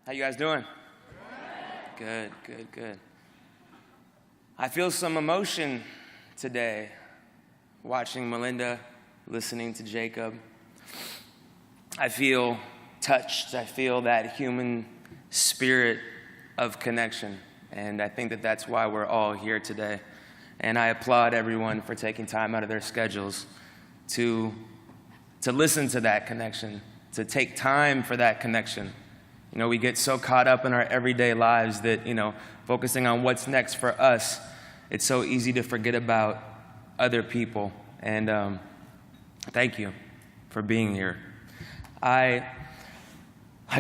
How you guys doing? Good, good, good. I feel some emotion today watching Melinda, listening to Jacob. I feel touched. I feel that human spirit of connection. And I think that that's why we're all here today. And I applaud everyone for taking time out of their schedules to listen to that connection, to take time for that connection. You know, we get so caught up in our everyday lives that, focusing on what's next for us, it's so easy to forget about other people. And thank you for being here. I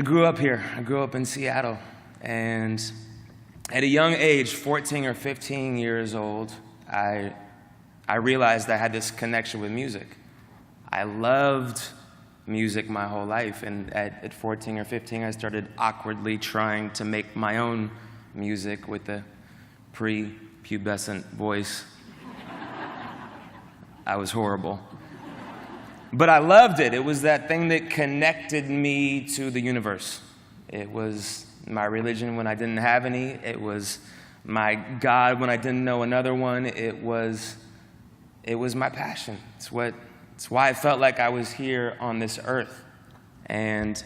grew up here. I grew up in Seattle. And at a young age, 14 or 15 years old, I realized I had this connection with music. I loved music my whole life, and at 14 or 15, I started awkwardly trying to make my own music with a pre-pubescent voice. I was horrible. But I loved it. It was that thing that connected me to the universe. It was my religion when I didn't have any. It was my God when I didn't know another one. It was my passion. It's why I felt like I was here on this earth. And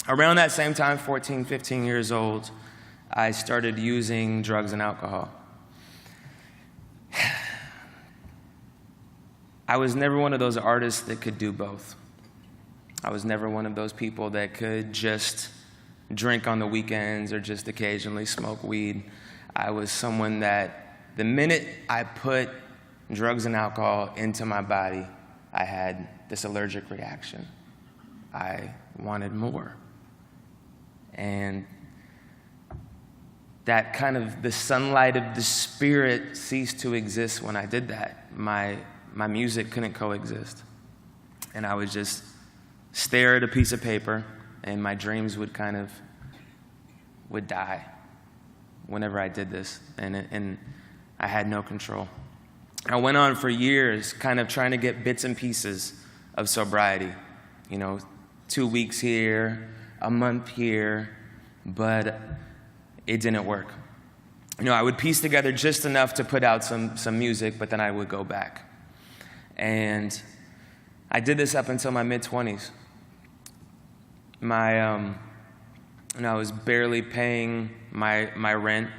around that same time, 14, 15 years old, I started using drugs and alcohol. I was never one of those artists that could do both. I was never one of those people that could just drink on the weekends or just occasionally smoke weed. I was someone that the minute I put drugs and alcohol into my body, I had this allergic reaction. I wanted more. And that kind of the sunlight of the spirit ceased to exist when I did that. My music couldn't coexist. And I would just stare at a piece of paper, and my dreams would die whenever I did this. And I had no control. I went on for years kind of trying to get bits and pieces of sobriety. 2 weeks here, a month here, but it didn't work. I would piece together just enough to put out some music, but then I would go back. And I did this up until my mid-20s. I was barely paying my rent.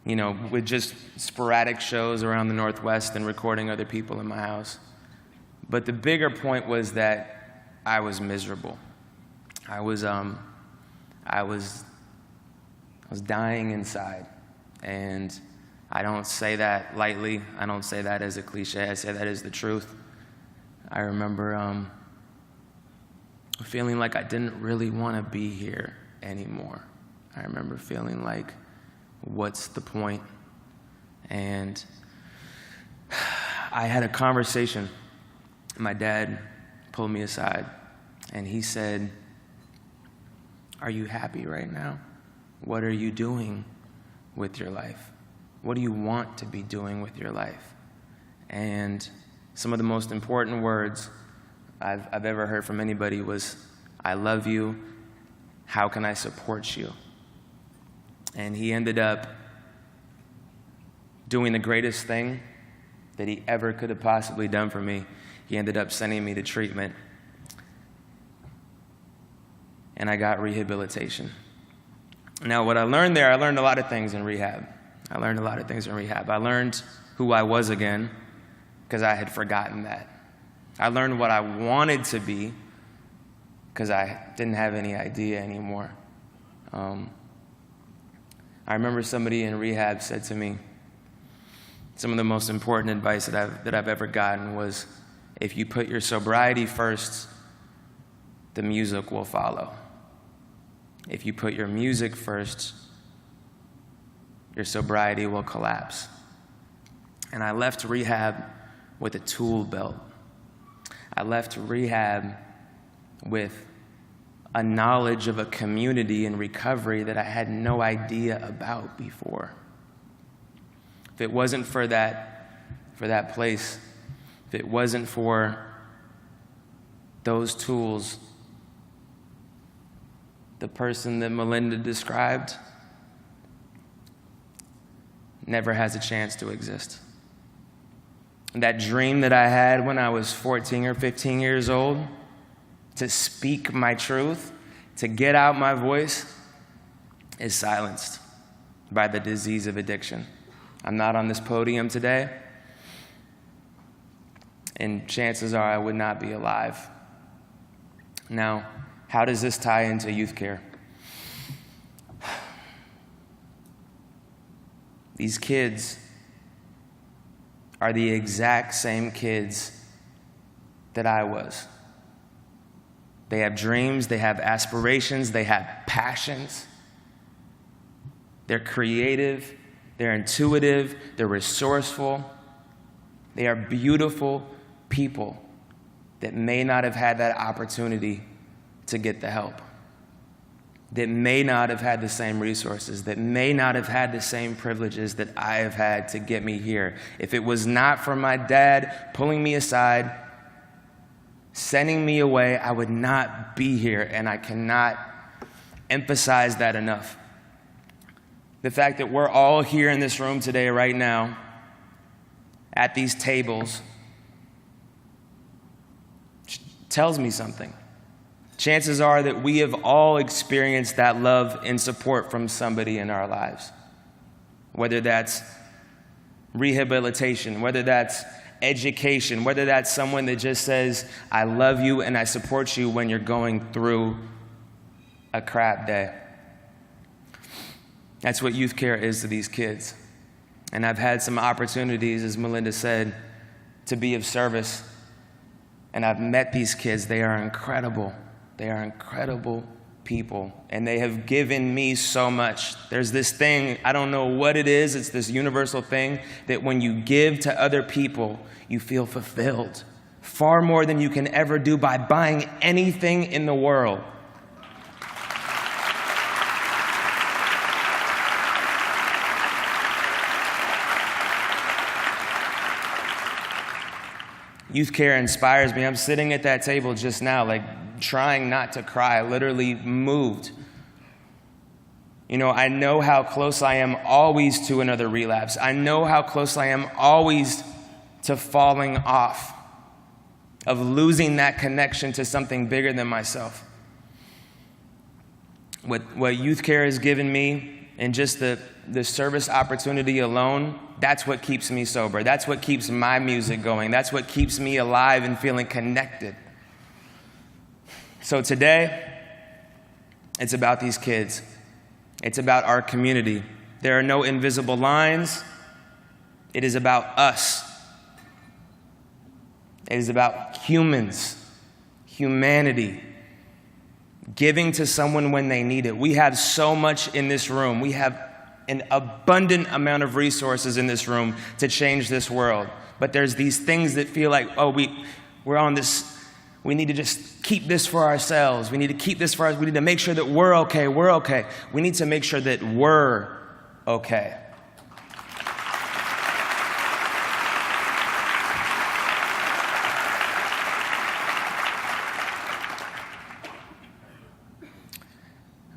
With just sporadic shows around the Northwest and recording other people in my house. But the bigger point was that I was miserable. I was dying inside. And I don't say that lightly. I don't say that as a cliche. I say that as the truth. I remember feeling like I didn't really want to be here anymore. I remember feeling like, what's the point? And I had a conversation. My dad pulled me aside, and he said, "Are you happy right now? What are you doing with your life? What do you want to be doing with your life?" And some of the most important words I've ever heard from anybody was, "I love you. How can I support you?" And he ended up doing the greatest thing that he ever could have possibly done for me. He ended up sending me to treatment. And I got rehabilitation. Now, what I learned there, I learned a lot of things in rehab. I learned who I was again, because I had forgotten that. I learned what I wanted to be, because I didn't have any idea anymore. I remember somebody in rehab said to me, some of the most important advice that I've ever gotten was, if you put your sobriety first, the music will follow. If you put your music first, your sobriety will collapse. And I left rehab with a tool belt. I left rehab with a knowledge of a community in recovery that I had no idea about before. If it wasn't for that place, if it wasn't for those tools, the person that Melinda described never has a chance to exist. That dream that I had when I was 14 or 15 years old, to speak my truth, to get out my voice, is silenced by the disease of addiction. I'm not on this podium today, and chances are I would not be alive. Now, how does this tie into YouthCare? These kids are the exact same kids that I was. They have dreams, they have aspirations, they have passions. They're creative, they're intuitive, they're resourceful. They are beautiful people that may not have had that opportunity to get the help, that may not have had the same resources, that may not have had the same privileges that I have had to get me here. If it was not for my dad pulling me aside, sending me away, I would not be here, and I cannot emphasize that enough. The fact that we're all here in this room today, right now, at these tables, tells me something. Chances are that we have all experienced that love and support from somebody in our lives. Whether that's rehabilitation, whether that's education, whether that's someone that just says, I love you and I support you when you're going through a crap day. That's what YouthCare is to these kids. And I've had some opportunities, as Melinda said, to be of service. And I've met these kids. They are incredible. They are incredible people. And they have given me so much. There's this thing, I don't know what it is, it's this universal thing that when you give to other people, you feel fulfilled. Far more than you can ever do by buying anything in the world. YouthCare inspires me. I'm sitting at that table just now, like trying not to cry, literally moved. You know, I know how close I am always to another relapse. I know how close I am always to falling off, of losing that connection to something bigger than myself. What YouthCare has given me, and just the service opportunity alone, that's what keeps me sober. That's what keeps my music going. That's what keeps me alive and feeling connected. So today, it's about these kids. It's about our community. There are no invisible lines. It is about us. It is about humans, humanity, giving to someone when they need it. We have so much in this room. We have an abundant amount of resources in this room to change this world. But there's these things that feel like, oh, we're on this, we need to just keep this for ourselves. We need to keep this for us. We need to make sure that we're okay. We're okay. We need to make sure that we're okay.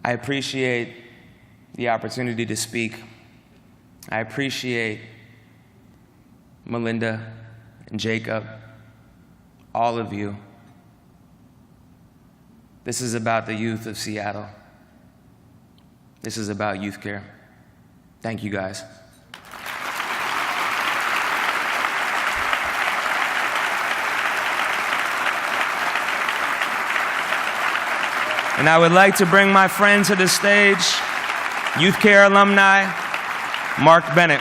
I appreciate the opportunity to speak. I appreciate Melinda and Jacob, all of you. This is about the youth of Seattle. This is about YouthCare. Thank you, guys. And I would like to bring my friend to the stage, YouthCare alumni, Mark Bennett.